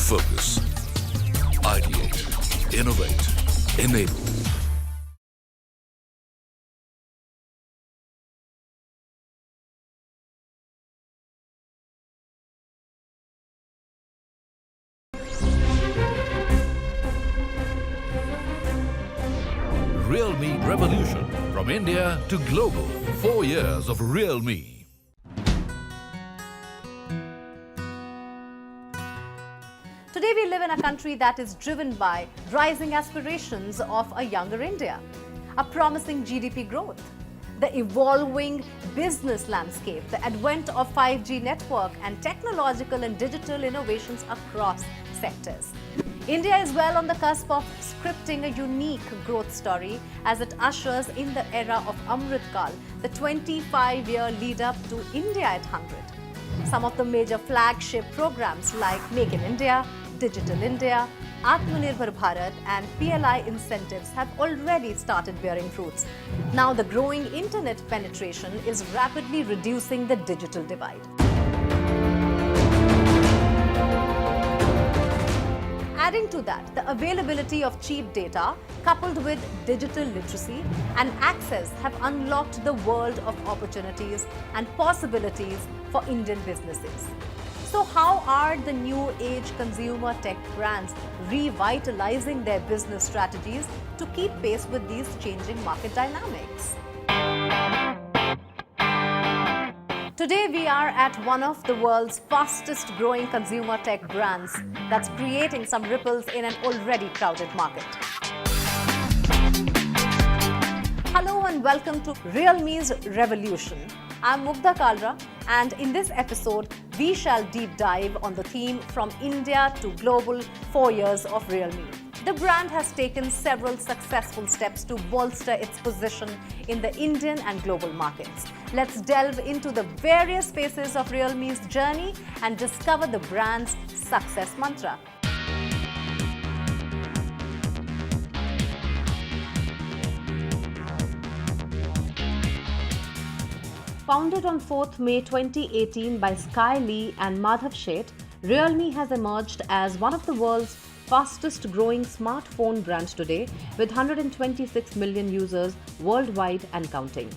Focus. Ideate. Innovate. Enable. Realme revolution from India to global. 4 years of Realme. Today we live in a country that is driven by rising aspirations of a younger India, a promising GDP growth, the evolving business landscape, the advent of 5G network and technological and digital innovations across sectors. India is well on the cusp of scripting a unique growth story as it ushers in the era of Amrit Kal, the 25-year lead up to India at 100. Some of the major flagship programs like Make in India, Digital India, Atmanirbhar Bharat and PLI incentives have already started bearing fruits. Now the growing internet penetration is rapidly reducing the digital divide. Adding to that, the availability of cheap data coupled with digital literacy and access have unlocked the world of opportunities and possibilities for Indian businesses. So how are the new age consumer tech brands revitalizing their business strategies to keep pace with these changing market dynamics? Today we are at one of the world's fastest growing consumer tech brands that's creating some ripples in an already crowded market. Hello and welcome to Realme's Revolution. I'm Mugdha Kalra and in this episode we shall deep dive on the theme from India to global 4 years of Realme. The brand has taken several successful steps to bolster its position in the Indian and global markets. Let's delve into the various phases of Realme's journey and discover the brand's success mantra. Founded on 4th May 2018 by Sky Lee and Madhav Sheth, Realme has emerged as one of the world's fastest growing smartphone brands today with 126 million users worldwide and counting.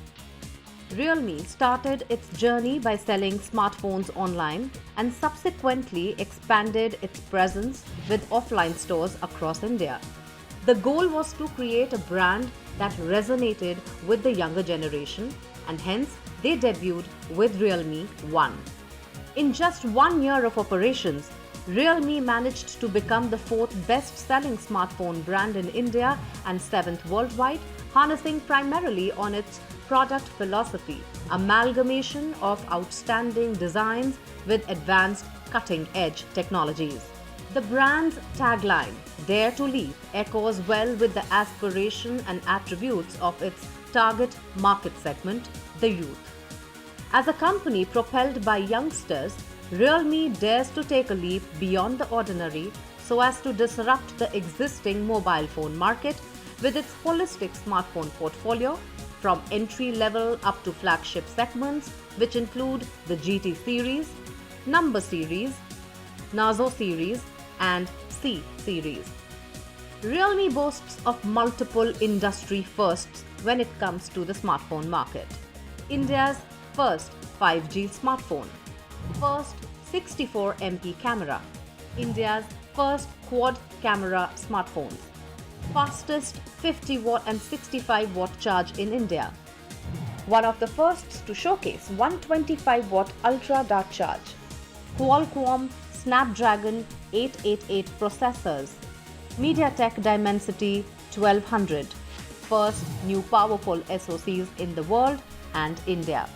Realme started its journey by selling smartphones online and subsequently expanded its presence with offline stores across India. The goal was to create a brand that resonated with the younger generation and hence they debuted with Realme One. In just 1 year of operations, Realme managed to become the 4th best-selling smartphone brand in India and 7th worldwide, harnessing primarily on its product philosophy, amalgamation of outstanding designs with advanced cutting-edge technologies. The brand's tagline, Dare to Leap, echoes well with the aspiration and attributes of its target market segment, the youth. As a company propelled by youngsters, Realme dares to take a leap beyond the ordinary so as to disrupt the existing mobile phone market with its holistic smartphone portfolio from entry-level up to flagship segments which include the GT series, Number series, Nazo series and C series. Realme boasts of multiple industry firsts when it comes to the smartphone market. India's first 5G smartphone, first 64 MP camera, India's first quad camera smartphones, fastest 50 watt and 65 watt charge in India, one of the first to showcase 125 watt ultra dark charge, Qualcomm Snapdragon 888 processors, MediaTek Dimensity 1200, first new powerful SoCs in the world and India.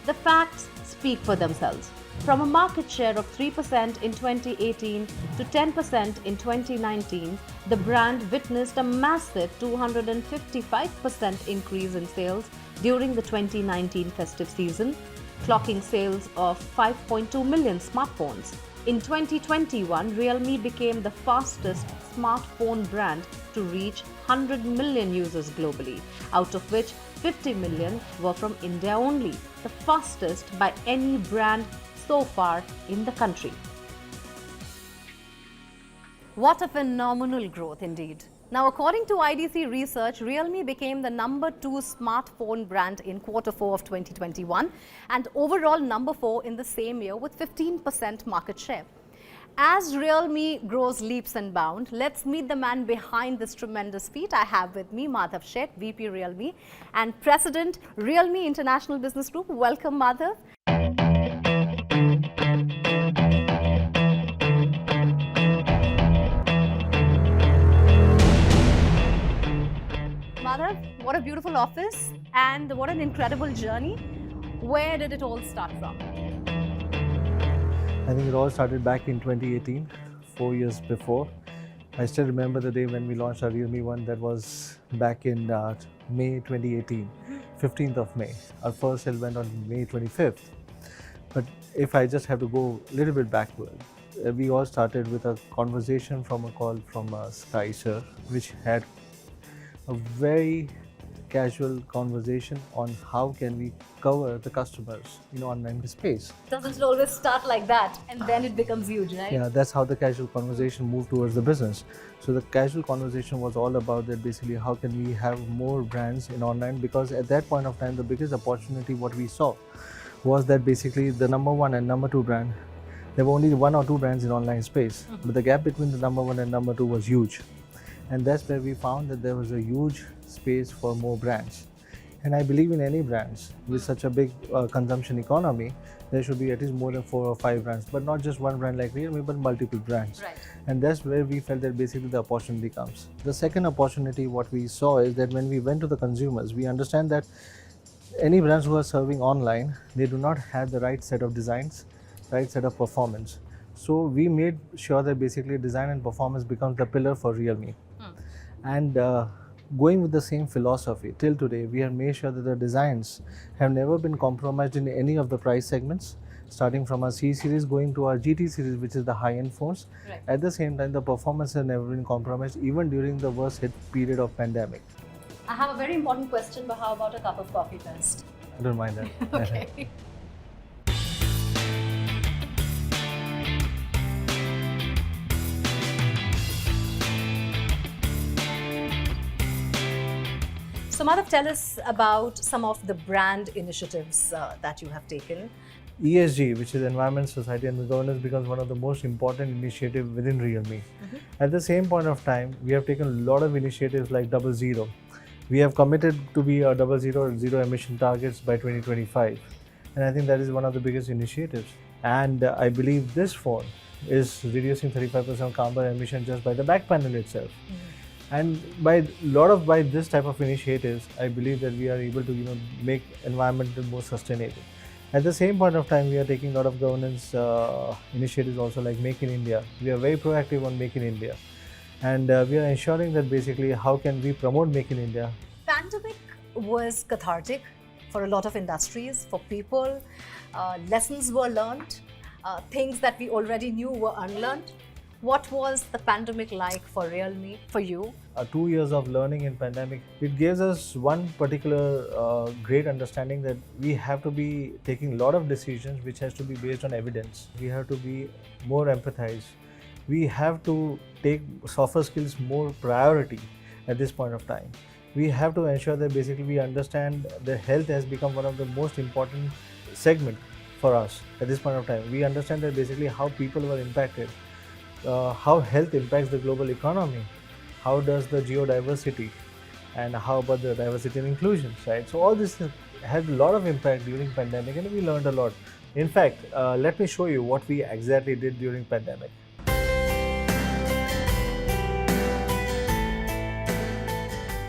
The facts speak for themselves. From a market share of 3% in 2018 to 10% in 2019, the brand witnessed a massive 255% increase in sales during the 2019 festive season, clocking sales of 5.2 million smartphones. In 2021, Realme became the fastest smartphone brand to reach 100 million users globally, out of which 50 million were from India only, the fastest by any brand so far in the country. What a phenomenal growth indeed. Now, according to IDC research, Realme became the #2 smartphone brand in Q4 of 2021 and overall #4 in the same year with 15% market share. As Realme grows leaps and bounds, let's meet the man behind this tremendous feat. I have with me Madhav Sheth, VP Realme and President, Realme International Business Group. Welcome, Madhav. Madhav, what a beautiful office and what an incredible journey. Where did it all start from? I think it all started back in 2018, 4 years before. I still remember the day when we launched our Realme One. That was back in May 2018, 15th of May. Our first sale went on May 25th. But if I just have to go a little bit backward, we all started with a conversation from a call from Sky Sir, which had a very casual conversation on how can we cover the customers in online space. Doesn't it always start like that and then it becomes huge, right? Yeah, that's how the casual conversation moved towards the business. So the casual conversation was all about that basically how can we have more brands in online, because at that point of time the biggest opportunity what we saw was that basically the #1 and #2 brand, there were only 1 or 2 brands in online space, but the gap between the #1 and #2 was huge. And that's where we found that there was a huge space for more brands. And I believe in any brands with such a big consumption economy, there should be at least more than 4 or 5 brands, but not just one brand like Realme, but multiple brands. Right. And that's where we felt that basically the opportunity comes. The second opportunity what we saw is that when we went to the consumers, we understand that any brands who are serving online, they do not have the right set of designs, right set of performance. So we made sure that basically design and performance becomes the pillar for Realme. And going with the same philosophy till today, we have made sure that the designs have never been compromised in any of the price segments, starting from our C series going to our GT series, which is the high-end phones. Right. At the same time, the performance has never been compromised, even during the worst hit period of pandemic. I have a very important question, but how about a cup of coffee first? I don't mind that. Okay. So, Madhav, tell us about some of the brand initiatives that you have taken. ESG, which is Environment, Society and Governance, becomes one of the most important initiatives within Realme. At the same point of time, we have taken a lot of initiatives like Double Zero. We have committed to be a zero emission targets by 2025. And I think that is one of the biggest initiatives. And I believe this phone is reducing 35% carbon emission just by the back panel itself. And by this type of initiatives, I believe that we are able to make environment more sustainable. At the same point of time, we are taking a lot of governance initiatives also, like Make in India. We are very proactive on Make in India, and we are ensuring that basically how can we promote Make in India. Pandemic was cathartic for a lot of industries, for people. Lessons were learned. Things that we already knew were unlearned. What was the pandemic like for Realme, for you? 2 years of learning in pandemic, it gives us one particular great understanding that we have to be taking a lot of decisions which has to be based on evidence. We have to be more empathized. We have to take softer skills more priority at this point of time. We have to ensure that basically we understand that health has become one of the most important segment for us at this point of time. We understand that basically how people were impacted. How health impacts the global economy, how does the geodiversity, and how about the diversity and inclusion, right? So all this had a lot of impact during pandemic, and we learned a lot. In fact, let me show you what we exactly did during pandemic.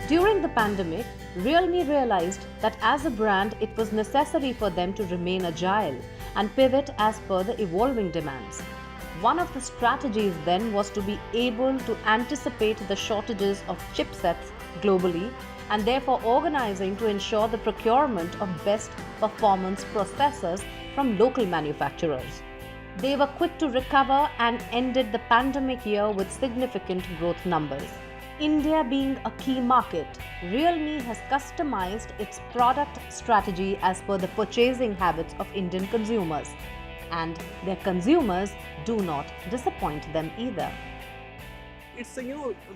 During the pandemic, Realme realized that as a brand, it was necessary for them to remain agile and pivot as per the evolving demands. One of the strategies then was to be able to anticipate the shortages of chipsets globally and therefore organizing to ensure the procurement of best performance processors from local manufacturers. They were quick to recover and ended the pandemic year with significant growth numbers. India being a key market, Realme has customized its product strategy as per the purchasing habits of Indian consumers. and their consumers do not disappoint them either. It's a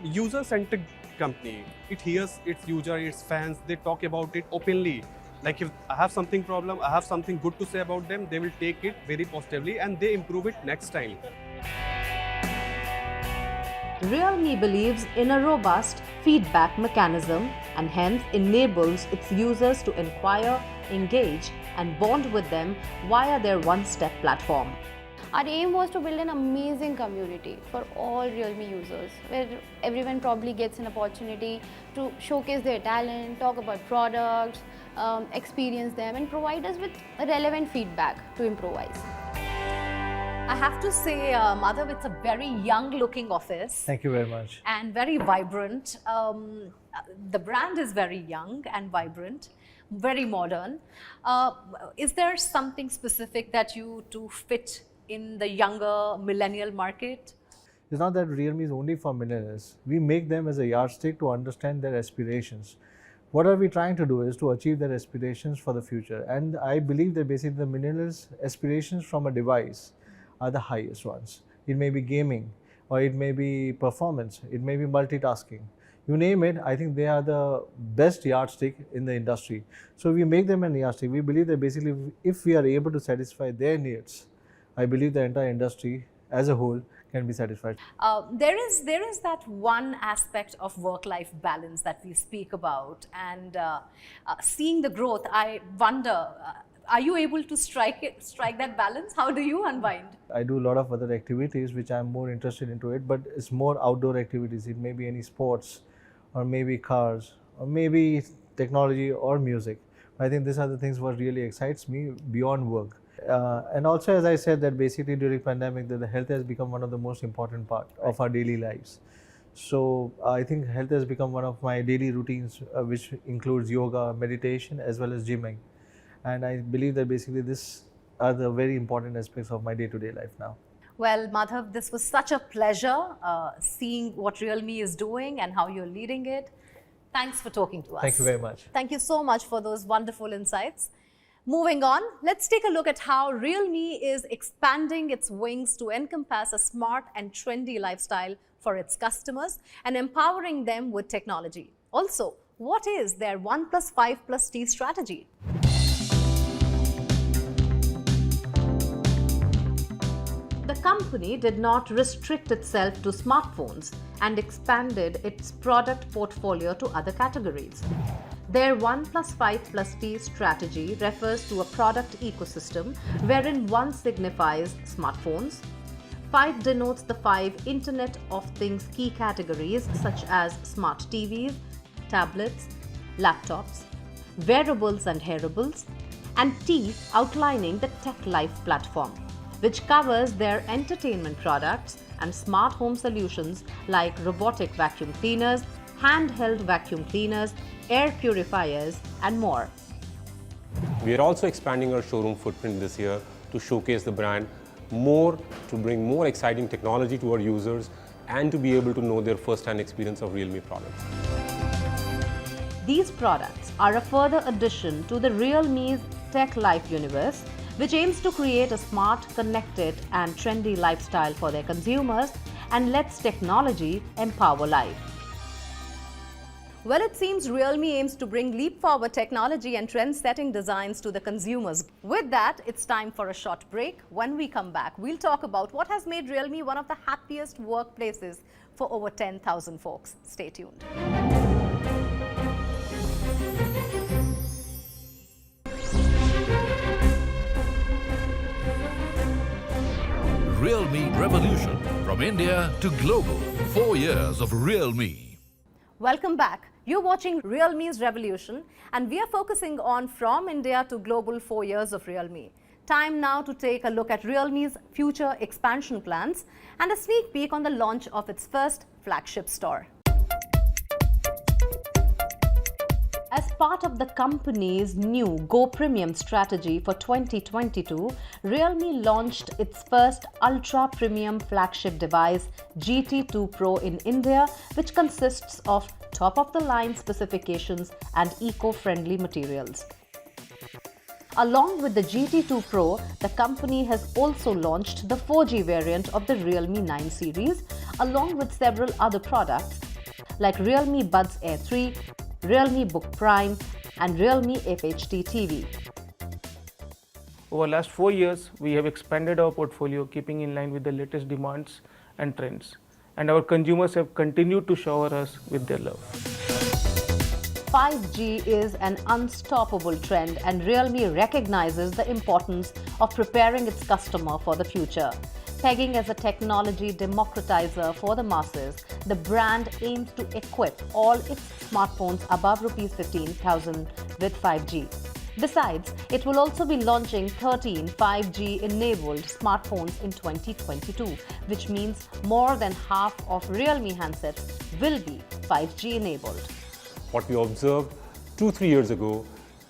user-centric company. It hears its user, its fans. They talk about it openly. Like if I have something problem, I have something good to say about them, they will take it very positively and they improve it next time. Realme believes in a robust feedback mechanism and hence enables its users to inquire, engage, and bond with them via their one-step platform. Our aim was to build an amazing community for all Realme users, where everyone probably gets an opportunity to showcase their talent, talk about products, experience them, and provide us with relevant feedback to improvise. I have to say, Madhav, it's a very young-looking office. Thank you very much. And very vibrant. The brand is very young and vibrant, very modern. Is there something specific that you to fit in the younger millennial market? It's not that Realme is only for millennials. We make them as a yardstick to understand their aspirations. What are we trying to do is to achieve their aspirations for the future. And I believe that basically the millennials' aspirations from a device are the highest ones. It may be gaming, or it may be performance, it may be multitasking. You name it, I think they are the best yardstick in the industry. So we make them a yardstick. We believe that basically if we are able to satisfy their needs, I believe the entire industry as a whole can be satisfied. There is that one aspect of work-life balance that we speak about, and seeing the growth, I wonder, are you able to strike that balance? How do you unwind? I do a lot of other activities which I'm more interested into it, but it's more outdoor activities. It may be any sports, or maybe cars, or maybe technology or music. I think these are the things what really excites me beyond work. And also, as I said, that basically during pandemic, that the health has become one of the most important part of our daily lives. So I think health has become one of my daily routines, which includes yoga, meditation, as well as gymming. And I believe that basically these are the very important aspects of my day-to-day life now. Well, Madhav, this was such a pleasure seeing what Realme is doing and how you're leading it. Thanks for talking to us. Thank you very much. Thank you so much for those wonderful insights. Moving on, let's take a look at how Realme is expanding its wings to encompass a smart and trendy lifestyle for its customers and empowering them with technology. Also, what is their 1+5+T strategy? The company did not restrict itself to smartphones and expanded its product portfolio to other categories. Their 1+5+T strategy refers to a product ecosystem wherein 1 signifies smartphones, 5 denotes the 5 Internet of Things key categories such as smart TVs, tablets, laptops, wearables and hearables, and T outlining the Tech Life platform, which covers their entertainment products and smart home solutions like robotic vacuum cleaners, handheld vacuum cleaners, air purifiers, and more. We are also expanding our showroom footprint this year to showcase the brand more, to bring more exciting technology to our users, and to be able to know their first-hand experience of Realme products. These products are a further addition to the Realme's Tech Life universe, which aims to create a smart, connected, and trendy lifestyle for their consumers and lets technology empower life. Well, it seems Realme aims to bring leap-forward technology and trend-setting designs to the consumers. With that, it's time for a short break. When we come back, we'll talk about what has made Realme one of the happiest workplaces for over 10,000 folks. Stay tuned. Realme Revolution. From India to global. 4 years of Realme. Welcome back. You're watching Realme's Revolution, and we are focusing on from India to global 4 years of Realme. Time now to take a look at Realme's future expansion plans and a sneak peek on the launch of its first flagship store. As part of the company's new Go Premium strategy for 2022, Realme launched its first ultra-premium flagship device, GT2 Pro in India, which consists of top-of-the-line specifications and eco-friendly materials. Along with the GT2 Pro, the company has also launched the 4G variant of the Realme 9 series, along with several other products like Realme Buds Air 3, Realme Book Prime, and Realme FHD TV. Over the last 4 years, we have expanded our portfolio, keeping in line with the latest demands and trends. And our consumers have continued to shower us with their love. 5G is an unstoppable trend, and Realme recognizes the importance of preparing its customer for the future. Pegging as a technology democratizer for the masses, the brand aims to equip all its smartphones above Rs 15,000 with 5G. Besides, it will also be launching 13 5G-enabled smartphones in 2022, which means more than half of Realme handsets will be 5G-enabled. What we observed 2-3 years ago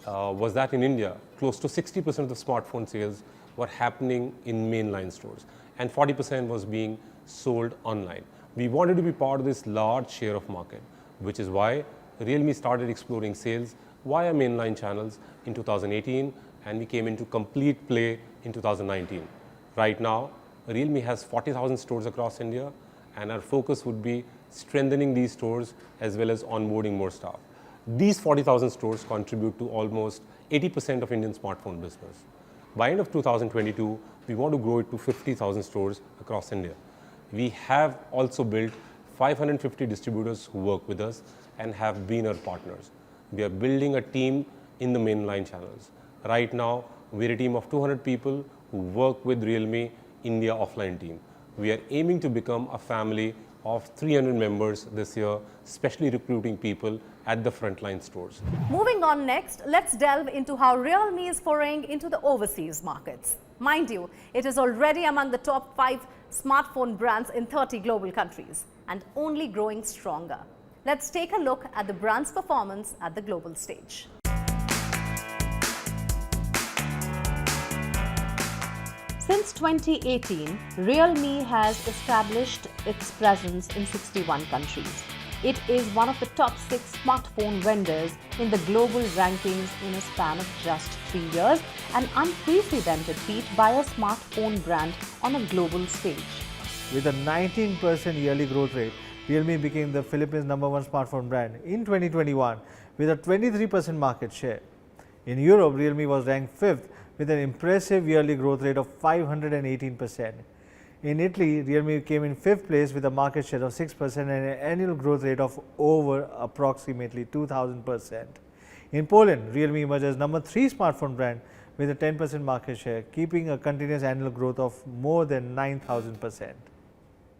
was that in India, close to 60% of the smartphone sales were happening in mainline stores and 40% was being sold online. We wanted to be part of this large share of market, which is why Realme started exploring sales via mainline channels in 2018, and we came into complete play in 2019. Right now, Realme has 40,000 stores across India, and our focus would be strengthening these stores as well as onboarding more staff. These 40,000 stores contribute to almost 80% of Indian smartphone business. By end of 2022, we want to grow it to 50,000 stores across India. We have also built 550 distributors who work with us and have been our partners. We are building a team in the mainline channels. Right now, we're a team of 200 people who work with Realme India offline team. We are aiming to become a family of 300 members this year, especially recruiting people at the frontline stores. Moving on next, let's delve into how Realme is foraying into the overseas markets. Mind you, it is already among the top 5 smartphone brands in 30 global countries and only growing stronger. Let's take a look at the brand's performance at the global stage. Since 2018, Realme has established its presence in 61 countries. It is one of the top 6 smartphone vendors in the global rankings in a span of just 3 years, an unprecedented feat by a smartphone brand on a global stage. With a 19% yearly growth rate, Realme became the Philippines' #1 smartphone brand in 2021 with a 23% market share. In Europe, Realme was ranked 5th with an impressive yearly growth rate of 518%. In Italy, Realme came in 5th place with a market share of 6% and an annual growth rate of over approximately 2000%. In Poland, Realme emerged as #3 smartphone brand with a 10% market share, keeping a continuous annual growth of more than 9000%.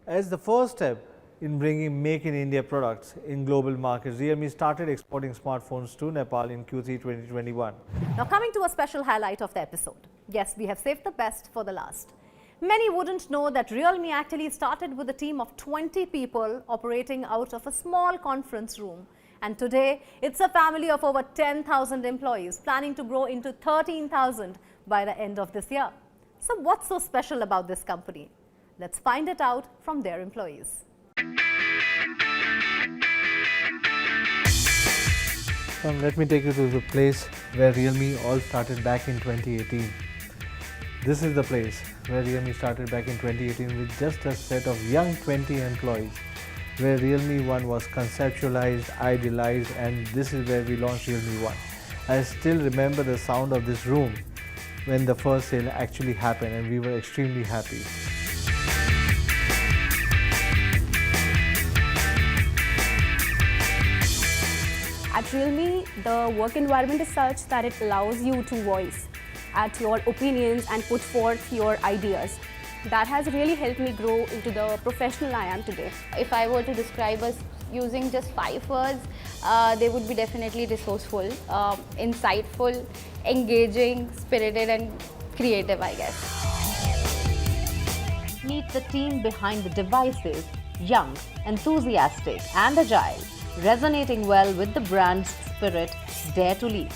As the first step in bringing Make in India products in global markets, Realme started exporting smartphones to Nepal in Q3 2021. Now coming to a special highlight of the episode. Yes, we have saved the best for the last. Many wouldn't know that Realme actually started with a team of 20 people operating out of a small conference room. And today, it's a family of over 10,000 employees, planning to grow into 13,000 by the end of this year. So what's so special about this company? Let's find it out from their employees. Let me take you to the place where Realme all started back in 2018. This is the place where Realme started back in 2018 with just a set of young 20 employees, where Realme 1 was conceptualized, idealized, and this is where we launched Realme 1. I still remember the sound of this room when the first sale actually happened, and we were extremely happy. At Realme, the work environment is such that it allows you to voice at your opinions and put forth your ideas. That has really helped me grow into the professional I am today. If I were to describe us using just 5 words, they would be definitely resourceful, insightful, engaging, spirited and creative, I guess. Meet the team behind the devices, young, enthusiastic and agile, resonating well with the brand's spirit, Dare to Lead.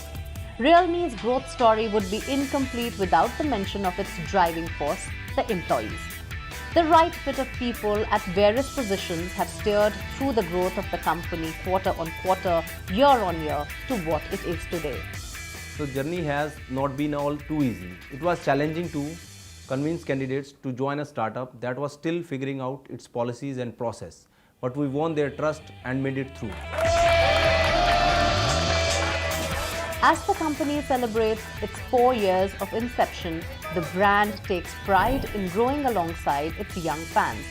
Realme's growth story would be incomplete without the mention of its driving force, the employees. The right fit of people at various positions have steered through the growth of the company quarter on quarter, year on year to what it is today. So journey has not been all too easy. It was challenging to convince candidates to join a startup that was still figuring out its policies and process. But we won their trust and made it through. As the company celebrates its 4 years of inception, the brand takes pride in growing alongside its young fans.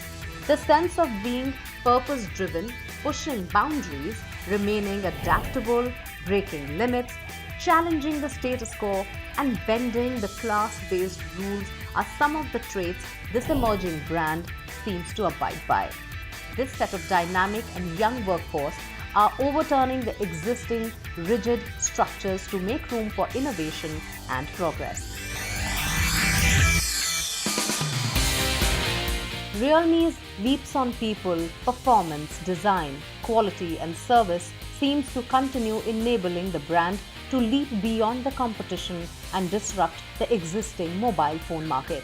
The sense of being purpose-driven, pushing boundaries, remaining adaptable, breaking limits, challenging the status quo, and bending the class-based rules are some of the traits this emerging brand seems to abide by. This set of dynamic and young workforce are overturning the existing rigid structures to make room for innovation and progress. Realme's leaps on people, performance, design, quality and service seems to continue enabling the brand to leap beyond the competition and disrupt the existing mobile phone market.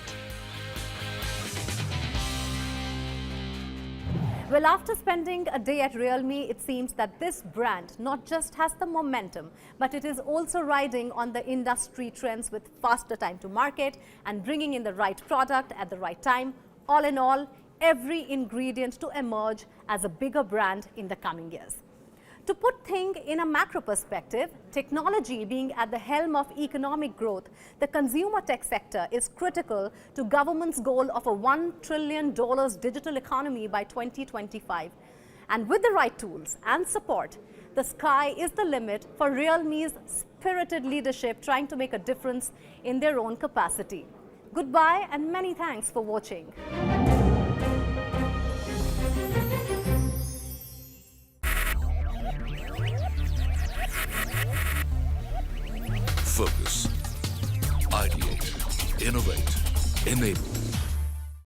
Well, after spending a day at Realme, it seems that this brand not just has the momentum, but it is also riding on the industry trends with faster time to market and bringing in the right product at the right time. All in all, every ingredient to emerge as a bigger brand in the coming years. To put things in a macro perspective, technology being at the helm of economic growth, the consumer tech sector is critical to government's goal of a $1 trillion digital economy by 2025. And with the right tools and support, the sky is the limit for Realme's spirited leadership trying to make a difference in their own capacity. Goodbye and many thanks for watching. Focus. Ideate. Innovate. Enable.